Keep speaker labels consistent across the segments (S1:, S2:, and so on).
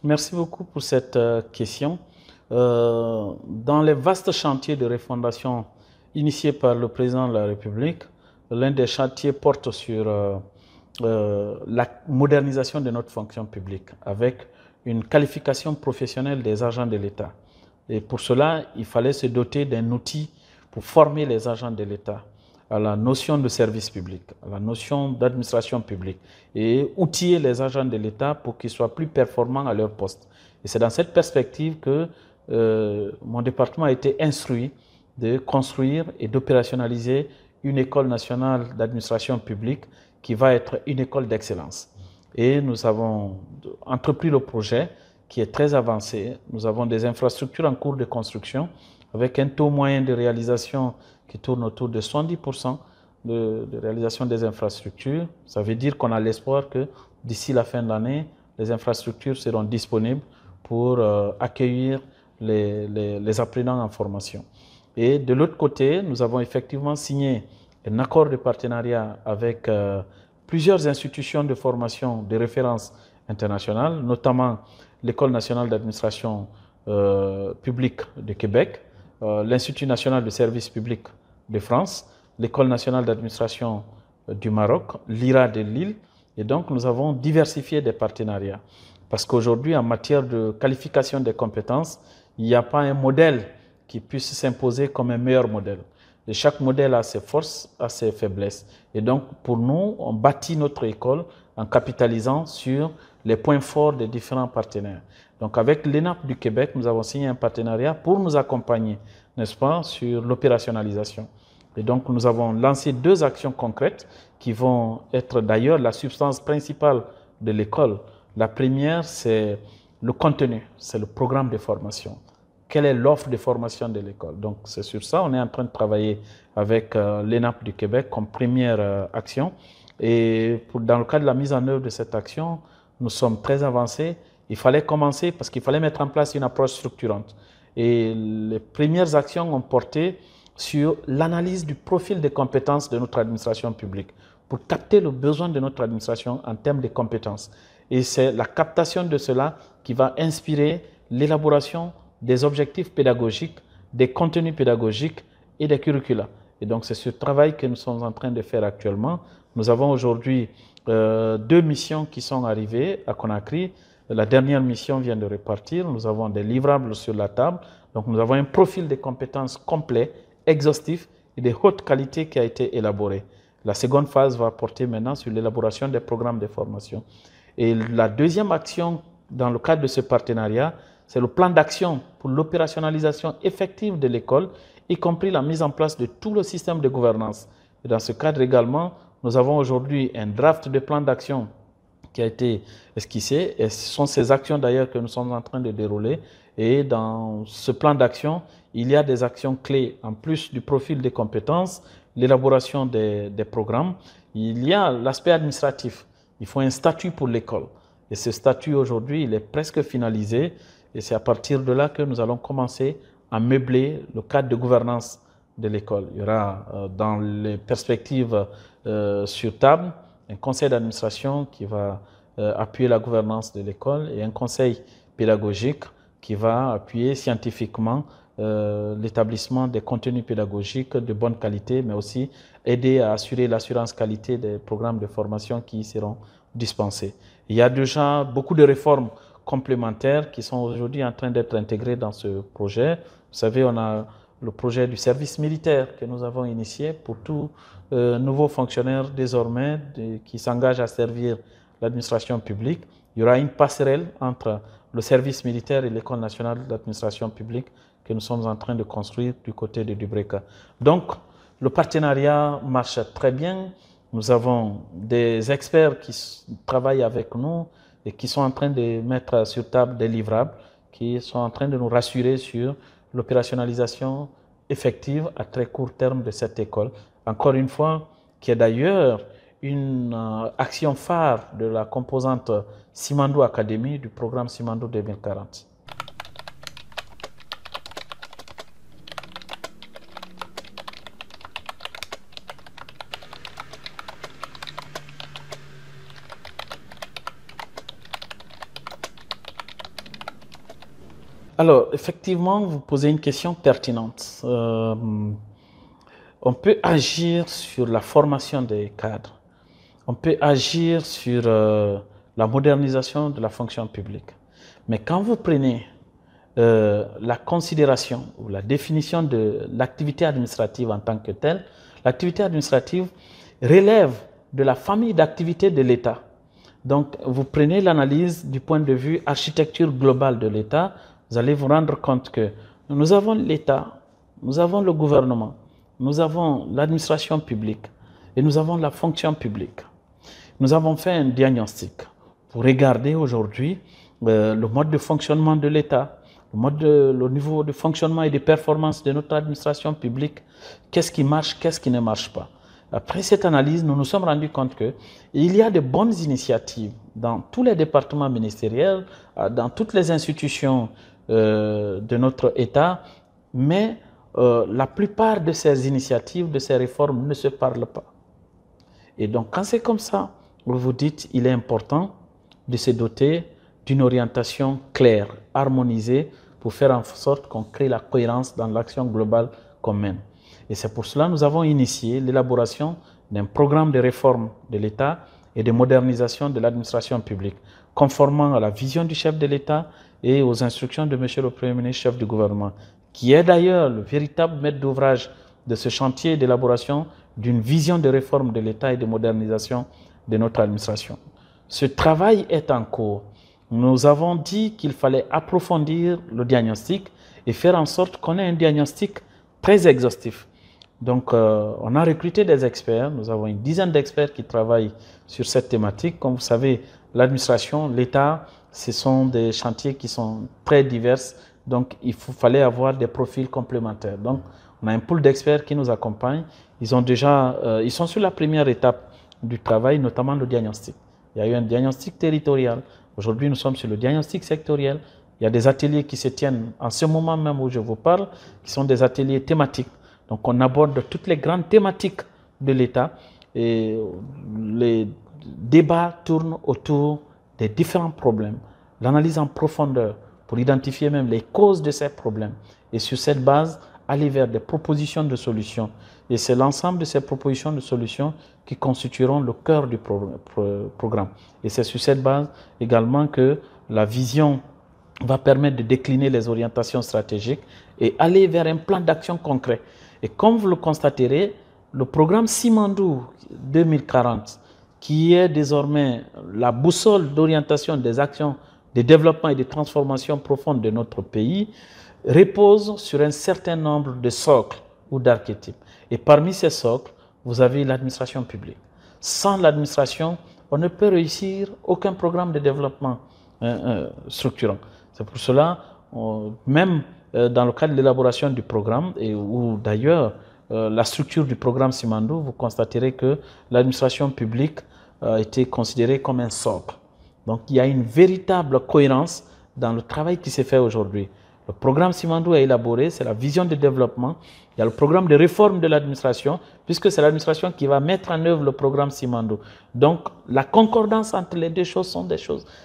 S1: Merci beaucoup pour cette question. Dans les vastes chantiers de refondation initiés par le président de la République, l'un des chantiers porte sur la modernisation de notre fonction publique avec une qualification professionnelle des agents de l'État. Et pour cela, il fallait se doter d'un outil pour former les agents de l'État à la notion de service public, à la notion d'administration publique et outiller les agents de l'État pour qu'ils soient plus performants à leur poste. Et c'est dans cette perspective que mon département a été instruit de construire et d'opérationnaliser une école nationale d'administration publique qui va être une école d'excellence. Et nous avons entrepris le projet qui est très avancé. Nous avons des infrastructures en cours de construction avec un taux moyen de réalisation qui tourne autour de 70% de réalisation des infrastructures. Ça veut dire qu'on a l'espoir que d'ici la fin de l'année, les infrastructures seront disponibles pour accueillir les apprenants en formation. Et de l'autre côté, nous avons effectivement signé un accord de partenariat avec plusieurs institutions de formation de référence internationale, notamment l'École nationale d'administration publique de Québec, l'Institut national de service public de France, l'École nationale d'administration du Maroc, l'IRA de Lille. Et donc, nous avons diversifié des partenariats. Parce qu'aujourd'hui, en matière de qualification des compétences, il n'y a pas un modèle qui puisse s'imposer comme un meilleur modèle. Et chaque modèle a ses forces, a ses faiblesses. Et donc, pour nous, on bâtit notre école en capitalisant sur les points forts des différents partenaires. Donc, avec l'ENAP du Québec, nous avons signé un partenariat pour nous accompagner, n'est-ce pas, sur l'opérationnalisation. Et donc, nous avons lancé 2 actions concrètes qui vont être d'ailleurs la substance principale de l'école. La première, c'est le contenu, c'est le programme de formation. Quelle est l'offre de formation de l'école? Donc, c'est sur ça, on est en train de travailler avec l'ENAP du Québec comme première action. Et dans le cadre de la mise en œuvre de cette action, nous sommes très avancés. Il fallait commencer parce qu'il fallait mettre en place une approche structurante. Et les premières actions ont porté sur l'analyse du profil des compétences de notre administration publique pour capter le besoin de notre administration en termes de compétences. Et c'est la captation de cela qui va inspirer l'élaboration des objectifs pédagogiques, des contenus pédagogiques et des curricula. Et donc, c'est ce travail que nous sommes en train de faire actuellement. Nous avons aujourd'hui 2 missions qui sont arrivées à Conakry. La dernière mission vient de repartir. Nous avons des livrables sur la table. Donc, nous avons un profil de compétences complet, exhaustif et de haute qualité qui a été élaboré. La seconde phase va porter maintenant sur l'élaboration des programmes de formation. Et la deuxième action dans le cadre de ce partenariat, c'est le plan d'action pour l'opérationnalisation effective de l'école, y compris la mise en place de tout le système de gouvernance. Et dans ce cadre également, nous avons aujourd'hui un draft de plan d'action qui a été esquissé. Et ce sont ces actions d'ailleurs que nous sommes en train de dérouler. Et dans ce plan d'action, il y a des actions clés, en plus du profil des compétences, l'élaboration des programmes. Il y a l'aspect administratif. Il faut un statut pour l'école. Et ce statut aujourd'hui, il est presque finalisé. Et c'est à partir de là que nous allons commencer à meubler le cadre de gouvernance de l'école. Il y aura dans les perspectives sur table un conseil d'administration qui va appuyer la gouvernance de l'école et un conseil pédagogique qui va appuyer scientifiquement l'établissement des contenus pédagogiques de bonne qualité, mais aussi aider à assurer l'assurance qualité des programmes de formation qui y seront dispensés. Il y a déjà beaucoup de réformes complémentaires qui sont aujourd'hui en train d'être intégrées dans ce projet. Vous savez, on a le projet du service militaire que nous avons initié pour tout nouveau fonctionnaire désormais qui s'engage à servir l'administration publique. Il y aura une passerelle entre le service militaire et l'École nationale d'administration publique que nous sommes en train de construire du côté de Dubreka. Donc, le partenariat marche très bien. Nous avons des experts qui travaillent avec nous et qui sont en train de mettre sur table des livrables, qui sont en train de nous rassurer sur l'opérationnalisation effective à très court terme de cette école. Encore une fois, qui est d'ailleurs une action phare de la composante Simandou Academy du programme Simandou 2040. Alors, effectivement, vous posez une question pertinente. On peut agir sur la formation des cadres. On peut agir sur la modernisation de la fonction publique. Mais quand vous prenez la considération ou la définition de l'activité administrative en tant que telle, l'activité administrative relève de la famille d'activités de l'État. Donc, vous prenez l'analyse du point de vue architecture globale de l'État, vous allez vous rendre compte que nous avons l'État, nous avons le gouvernement, nous avons l'administration publique et nous avons la fonction publique. Nous avons fait un diagnostic pour regarder aujourd'hui le mode de fonctionnement de l'État, le niveau de fonctionnement et de performance de notre administration publique, qu'est-ce qui marche, qu'est-ce qui ne marche pas. Après cette analyse, nous nous sommes rendus compte qu'il y a de bonnes initiatives dans tous les départements ministériels, dans toutes les institutions de notre État, mais la plupart de ces initiatives, de ces réformes ne se parlent pas. Et donc, quand c'est comme ça, vous vous dites qu'il est important de se doter d'une orientation claire, harmonisée, pour faire en sorte qu'on crée la cohérence dans l'action globale qu'on mène. Et c'est pour cela que nous avons initié l'élaboration d'un programme de réforme de l'État et de modernisation de l'administration publique, conformément à la vision du chef de l'État et aux instructions de M. le Premier ministre, chef du gouvernement, qui est d'ailleurs le véritable maître d'ouvrage de ce chantier d'élaboration d'une vision de réforme de l'État et de modernisation de notre administration. Ce travail est en cours. Nous avons dit qu'il fallait approfondir le diagnostic et faire en sorte qu'on ait un diagnostic très exhaustif. Donc, on a recruté des experts. Nous avons une dizaine d'experts qui travaillent sur cette thématique. Comme vous savez, l'administration, l'État, ce sont des chantiers qui sont très divers. Donc, il fallait avoir des profils complémentaires. Donc, on a un pool d'experts qui nous accompagnent. Ils sont sur la première étape du travail, notamment le diagnostic. Il y a eu un diagnostic territorial. Aujourd'hui, nous sommes sur le diagnostic sectoriel. Il y a des ateliers qui se tiennent en ce moment même où je vous parle, qui sont des ateliers thématiques. Donc, on aborde toutes les grandes thématiques de l'État et les débats tournent autour des différents problèmes, l'analyse en profondeur pour identifier même les causes de ces problèmes et sur cette base, aller vers des propositions de solutions. Et c'est l'ensemble de ces propositions de solutions qui constitueront le cœur du programme. Et c'est sur cette base également que la vision va permettre de décliner les orientations stratégiques et aller vers un plan d'action concret. Et comme vous le constaterez, le programme Simandou 2040, qui est désormais la boussole d'orientation des actions de développement et de transformation profonde de notre pays, repose sur un certain nombre de socles ou d'archétypes. Et parmi ces socles, vous avez l'administration publique. Sans l'administration, on ne peut réussir aucun programme de développement structurant. C'est pour cela, même dans le cadre de l'élaboration du programme, et où d'ailleurs la structure du programme Simandou, vous constaterez que l'administration publique a été considérée comme un socle. Donc il y a une véritable cohérence dans le travail qui s'est fait aujourd'hui. Le programme Simandou est élaboré, c'est la vision de développement. Il y a le programme de réforme de l'administration, puisque c'est l'administration qui va mettre en œuvre le programme Simandou. Donc, la concordance entre les deux choses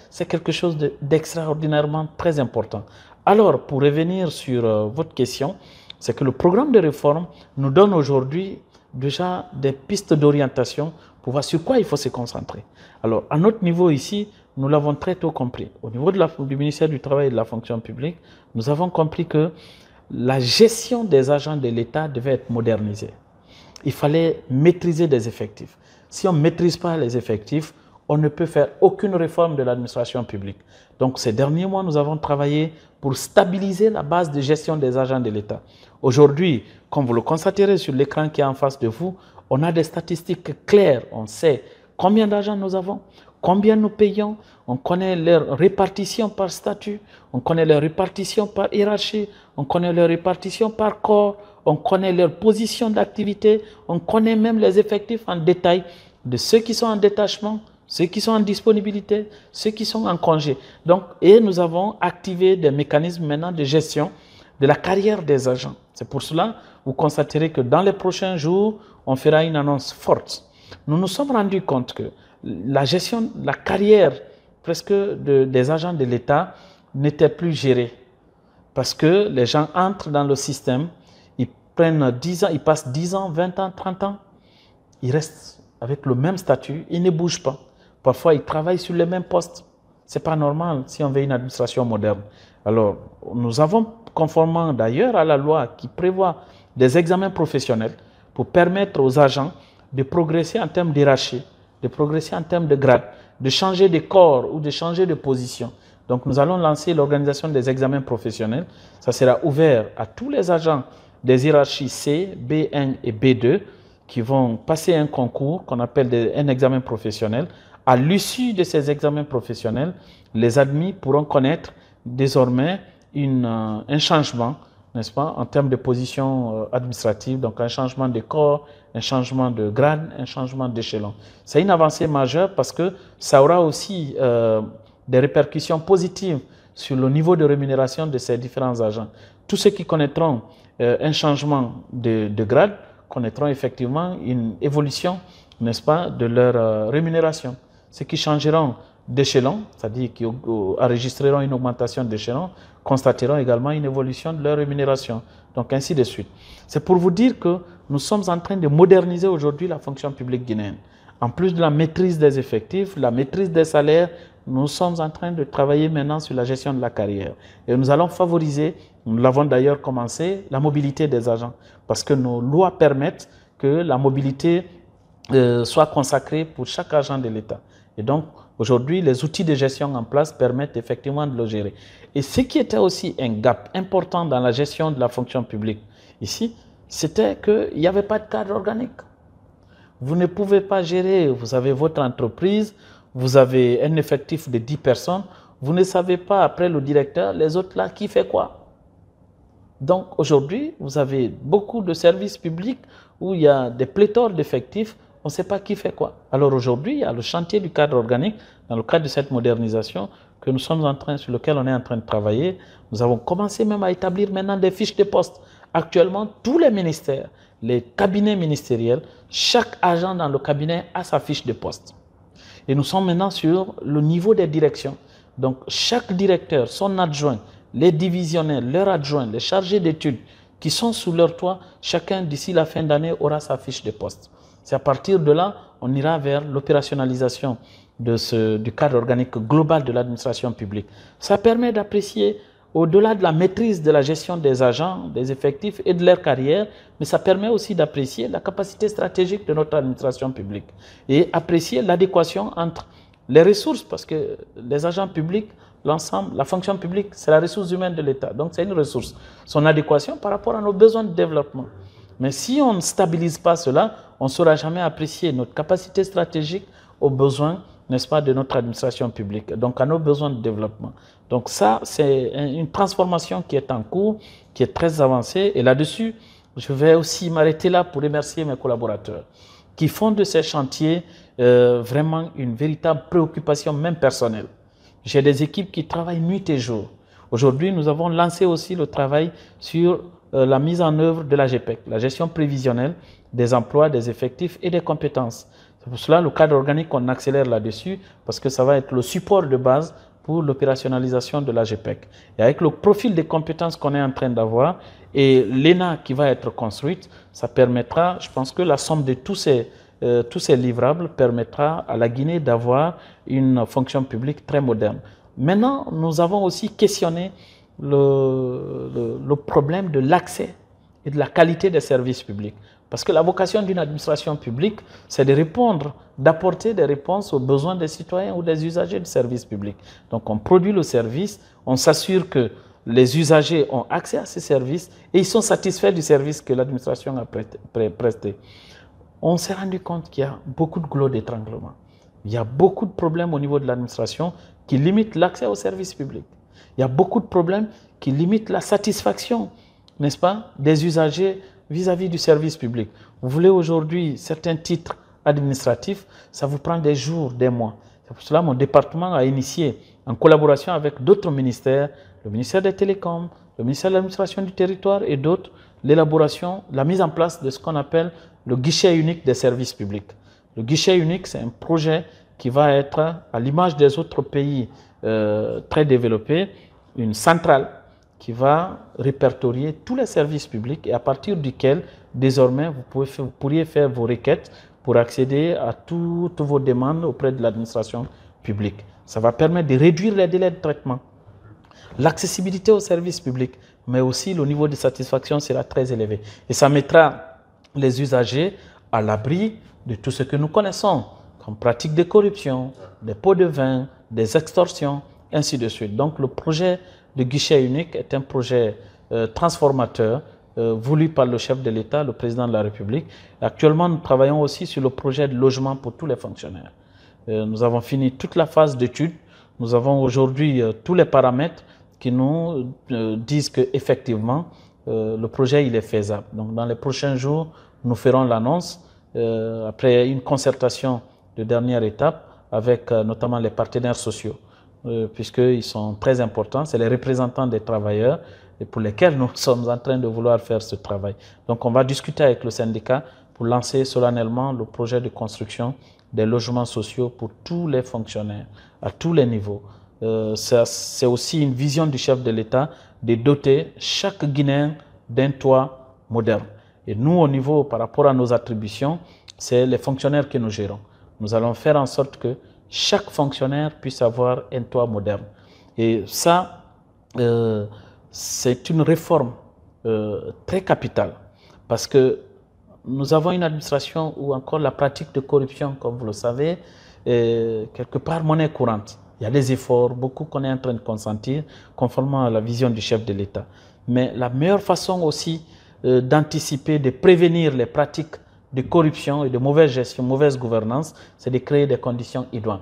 S1: c'est quelque chose d'extraordinairement très important. Alors, pour revenir sur votre question, c'est que le programme de réforme nous donne aujourd'hui déjà des pistes d'orientation pour voir sur quoi il faut se concentrer. Alors, à notre niveau ici, nous l'avons très tôt compris. Au niveau du ministère du Travail et de la fonction publique, nous avons compris que la gestion des agents de l'État devait être modernisée. Il fallait maîtriser des effectifs. Si on ne maîtrise pas les effectifs, on ne peut faire aucune réforme de l'administration publique. Donc ces derniers mois, nous avons travaillé pour stabiliser la base de gestion des agents de l'État. Aujourd'hui, comme vous le constaterez sur l'écran qui est en face de vous, on a des statistiques claires. On sait combien d'agents nous avons, combien nous payons, on connaît leur répartition par statut, on connaît leur répartition par hiérarchie, on connaît leur répartition par corps, on connaît leur position d'activité, on connaît même les effectifs en détail de ceux qui sont en détachement, ceux qui sont en disponibilité, ceux qui sont en congé. Donc, et nous avons activé des mécanismes maintenant de gestion de la carrière des agents. C'est pour cela, vous constaterez que dans les prochains jours, on fera une annonce forte. Nous nous sommes rendus compte que la gestion, la carrière presque des agents de l'État n'était plus gérée. Parce que les gens entrent dans le système, ils prennent 10 ans, ils passent 10 ans, 20 ans, 30 ans, ils restent avec le même statut, ils ne bougent pas. Parfois, ils travaillent sur les mêmes postes. Ce n'est pas normal si on veut une administration moderne. Alors, nous avons, conformément d'ailleurs à la loi qui prévoit des examens professionnels pour permettre aux agents de progresser en termes d'hierarchie, de progresser en termes de grade, de changer de corps ou de changer de position. Donc, nous allons lancer l'organisation des examens professionnels. Ça sera ouvert à tous les agents des hiérarchies C, B1 et B2 qui vont passer un concours qu'on appelle un examen professionnel. À l'issue de ces examens professionnels, les admis pourront connaître désormais un changement, n'est-ce pas, en termes de position administrative, donc un changement de corps, un changement de grade, un changement d'échelon. C'est une avancée majeure parce que ça aura aussi des répercussions positives sur le niveau de rémunération de ces différents agents. Tous ceux qui connaîtront un changement de grade connaîtront effectivement une évolution, n'est-ce pas, de leur rémunération. Ceux qui changeront d'échelon, c'est-à-dire qui enregistreront une augmentation d'échelon, constateront également une évolution de leur rémunération. Donc ainsi de suite. C'est pour vous dire que nous sommes en train de moderniser aujourd'hui la fonction publique guinéenne. En plus de la maîtrise des effectifs, la maîtrise des salaires, nous sommes en train de travailler maintenant sur la gestion de la carrière. Et nous allons favoriser, nous l'avons d'ailleurs commencé, la mobilité des agents. Parce que nos lois permettent que la mobilité soit consacrée pour chaque agent de l'État. Et donc, aujourd'hui, les outils de gestion en place permettent effectivement de le gérer. Et ce qui était aussi un gap important dans la gestion de la fonction publique ici, c'était qu'il n'y avait pas de cadre organique. Vous ne pouvez pas gérer, vous avez votre entreprise, vous avez un effectif de 10 personnes, vous ne savez pas, après le directeur, les autres là, qui fait quoi. Donc aujourd'hui, vous avez beaucoup de services publics où il y a des pléthores d'effectifs, on ne sait pas qui fait quoi. Alors aujourd'hui, il y a le chantier du cadre organique, dans le cadre de cette modernisation que nous sommes sur lequel on est en train de travailler. Nous avons commencé même à établir maintenant des fiches de poste. Actuellement, tous les ministères, les cabinets ministériels, chaque agent dans le cabinet a sa fiche de poste. Et nous sommes maintenant sur le niveau des directions. Donc, chaque directeur, son adjoint, les divisionnaires, leurs adjoints, les chargés d'études qui sont sous leur toit, chacun d'ici la fin d'année aura sa fiche de poste. C'est à partir de là, on ira vers l'opérationnalisation du cadre organique global de l'administration publique. Ça permet d'apprécier, au-delà de la maîtrise de la gestion des agents, des effectifs et de leur carrière, mais ça permet aussi d'apprécier la capacité stratégique de notre administration publique et apprécier l'adéquation entre les ressources, parce que les agents publics, l'ensemble, la fonction publique, c'est la ressource humaine de l'État, donc c'est une ressource. Son adéquation par rapport à nos besoins de développement. Mais si on ne stabilise pas cela, on ne saura jamais apprécier notre capacité stratégique aux besoins, n'est-ce pas, de notre administration publique, donc à nos besoins de développement. Donc ça, c'est une transformation qui est en cours, qui est très avancée. Et là-dessus, je vais aussi m'arrêter là pour remercier mes collaborateurs qui font de ces chantiers vraiment une véritable préoccupation, même personnelle. J'ai des équipes qui travaillent nuit et jour. Aujourd'hui, nous avons lancé aussi le travail sur la mise en œuvre de la GPEC, la gestion prévisionnelle des emplois, des effectifs et des compétences. C'est pour cela le cadre organique, on accélère là-dessus parce que ça va être le support de base pour l'opérationnalisation de la GPEC. Et avec le profil des compétences qu'on est en train d'avoir et l'ENA qui va être construite, ça permettra, je pense que la somme de tous ces livrables permettra à la Guinée d'avoir une fonction publique très moderne. Maintenant, nous avons aussi questionné le problème de l'accès et de la qualité des services publics. Parce que la vocation d'une administration publique, c'est de répondre, d'apporter des réponses aux besoins des citoyens ou des usagers du service public. Donc on produit le service, on s'assure que les usagers ont accès à ces services et ils sont satisfaits du service que l'administration a presté. On s'est rendu compte qu'il y a beaucoup de goulots d'étranglement. Il y a beaucoup de problèmes au niveau de l'administration qui limitent l'accès aux services publics. Il y a beaucoup de problèmes qui limitent la satisfaction, n'est-ce pas, des usagers vis-à-vis du service public. Vous voulez aujourd'hui certains titres administratifs, ça vous prend des jours, des mois. C'est pour cela que mon département a initié, en collaboration avec d'autres ministères, le ministère des Télécoms, le ministère de l'Administration du Territoire et d'autres, l'élaboration, la mise en place de ce qu'on appelle le guichet unique des services publics. Le guichet unique, c'est un projet qui va être, à l'image des autres pays très développés, une centrale qui va répertorier tous les services publics et à partir duquel, désormais, vous pourriez faire vos requêtes pour accéder à toutes vos demandes auprès de l'administration publique. Ça va permettre de réduire les délais de traitement, l'accessibilité aux services publics, mais aussi le niveau de satisfaction sera très élevé. Et ça mettra les usagers à l'abri de tout ce que nous connaissons, comme pratique de corruption, des pots de vin, des extorsions, ainsi de suite. Donc le projet de guichet unique est un projet transformateur voulu par le chef de l'État, le président de la République. Actuellement, nous travaillons aussi sur le projet de logement pour tous les fonctionnaires. Nous avons fini toute la phase d'étude. Nous avons aujourd'hui tous les paramètres qui nous disent qu'effectivement, le projet il est faisable. Donc dans les prochains jours, nous ferons l'annonce après une concertation de dernière étape avec notamment les partenaires sociaux, puisqu'ils sont très importants. C'est les représentants des travailleurs et pour lesquels nous sommes en train de vouloir faire ce travail. Donc on va discuter avec le syndicat pour lancer solennellement le projet de construction des logements sociaux pour tous les fonctionnaires, à tous les niveaux. C'est aussi une vision du chef de l'État de doter chaque Guinéen d'un toit moderne. Et nous, au niveau, par rapport à nos attributions, c'est les fonctionnaires que nous gérons. Nous allons faire en sorte que chaque fonctionnaire puisse avoir un toit moderne. Et ça, c'est une réforme très capitale parce que nous avons une administration où encore la pratique de corruption, comme vous le savez, est quelque part monnaie courante. Il y a des efforts, beaucoup qu'on est en train de consentir, conformément à la vision du chef de l'État. Mais la meilleure façon aussi d'anticiper, de prévenir les pratiques de corruption et de mauvaise gestion, mauvaise gouvernance, c'est de créer des conditions idoines.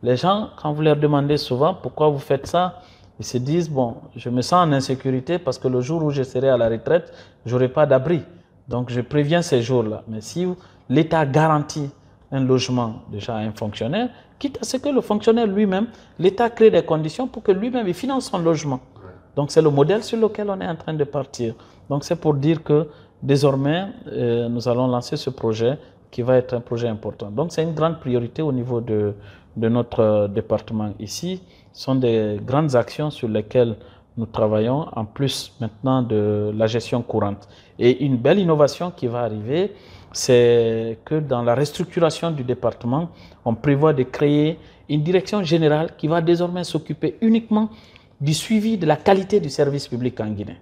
S1: Les gens, quand vous leur demandez souvent pourquoi vous faites ça, ils se disent, bon, je me sens en insécurité parce que le jour où je serai à la retraite, je n'aurai pas d'abri. Donc je préviens ces jours-là. Mais si l'État garantit un logement déjà à un fonctionnaire, quitte à ce que le fonctionnaire lui-même, l'État crée des conditions pour que lui-même il finance son logement. Donc c'est le modèle sur lequel on est en train de partir. Donc c'est pour dire que désormais, nous allons lancer ce projet qui va être un projet important. Donc c'est une grande priorité au niveau de notre département ici. Ce sont des grandes actions sur lesquelles nous travaillons, en plus maintenant de la gestion courante. Et une belle innovation qui va arriver, c'est que dans la restructuration du département, on prévoit de créer une direction générale qui va désormais s'occuper uniquement du suivi de la qualité du service public en Guinée.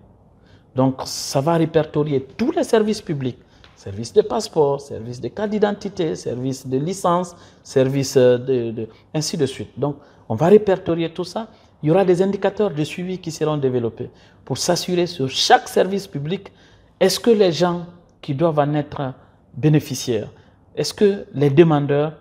S1: Donc ça va répertorier tous les services publics, service de passeport, service de carte d'identité, service de licence, service ainsi de suite. Donc on va répertorier tout ça. Il y aura des indicateurs de suivi qui seront développés pour s'assurer sur chaque service public, est-ce que les gens qui doivent en être bénéficiaires, est-ce que les demandeurs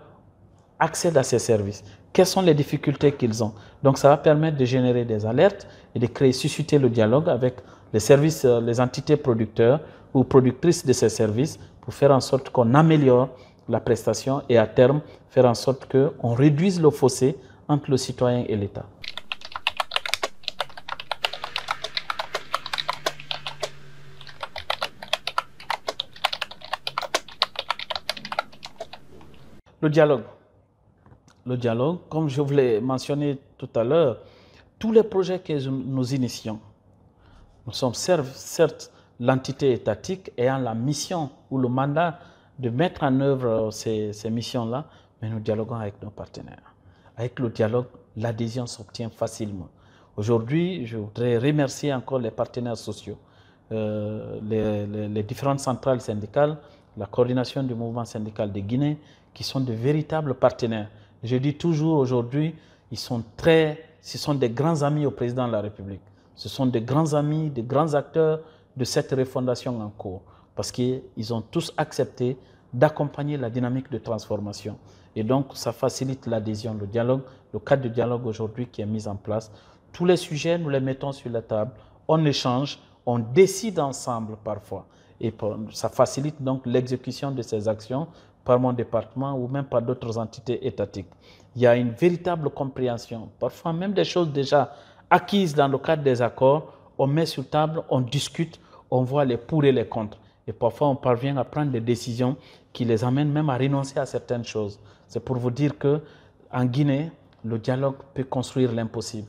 S1: accèdent à ces services? Quelles sont les difficultés qu'ils ont? Donc ça va permettre de générer des alertes et de créer, susciter le dialogue avec les services, les entités producteurs ou productrices de ces services pour faire en sorte qu'on améliore la prestation et à terme faire en sorte qu'on réduise le fossé entre le citoyen et l'État. Le dialogue. Le dialogue, comme je vous l'ai mentionné tout à l'heure, tous les projets que nous initions, nous sommes certes l'entité étatique ayant la mission ou le mandat de mettre en œuvre ces missions-là, mais nous dialoguons avec nos partenaires. Avec le dialogue, l'adhésion s'obtient facilement. Aujourd'hui, je voudrais remercier encore les partenaires sociaux, les différentes centrales syndicales, la coordination du mouvement syndical de Guinée, qui sont de véritables partenaires. Je dis toujours aujourd'hui, ce sont des grands amis au président de la République. Ce sont des grands amis, des grands acteurs de cette refondation en cours. Parce qu'ils ont tous accepté d'accompagner la dynamique de transformation. Et donc, ça facilite l'adhésion, le dialogue, le cadre de dialogue aujourd'hui qui est mis en place. Tous les sujets, nous les mettons sur la table, on échange, on décide ensemble parfois. Et ça facilite donc l'exécution de ces actions par mon département ou même par d'autres entités étatiques. Il y a une véritable compréhension, parfois même des choses déjà acquises dans le cadre des accords, on met sur table, on discute, on voit les pour et les contre. Et parfois on parvient à prendre des décisions qui les amènent même à renoncer à certaines choses. C'est pour vous dire qu'en Guinée, le dialogue peut construire l'impossible.